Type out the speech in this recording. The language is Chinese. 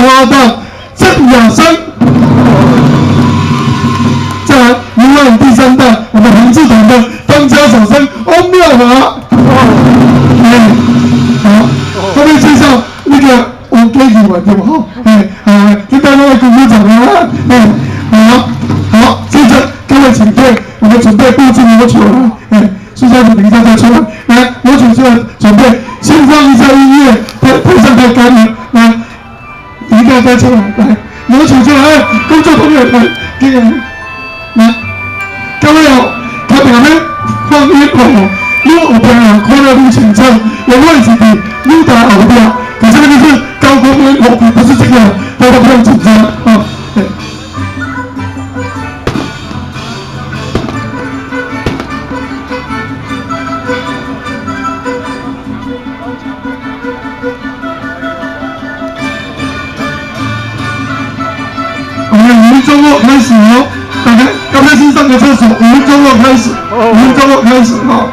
花道郑雅生。再来，民晚第3代，我们洪志团的当家小生翁妙华。好，后面介绍那个我给你玩对不好？跟大家鼓鼓掌啊！好，接着各位请退，我们准备布置魔球了。苏家等一下再出来，来，魔球出来准备，先放一下音乐，配上太干了，来，一个再出来，来，魔球出来，工作同仁来，这个来，各位哦，他表面放音乐，因为我朋友快乐路请唱，有位置的路打好掉，可是那个是高空烟火，不是这个，大家不用紧张啊。我们5分钟后开始哦，大家刚才先上个厕所，5分钟后开始，5分钟后开始哈。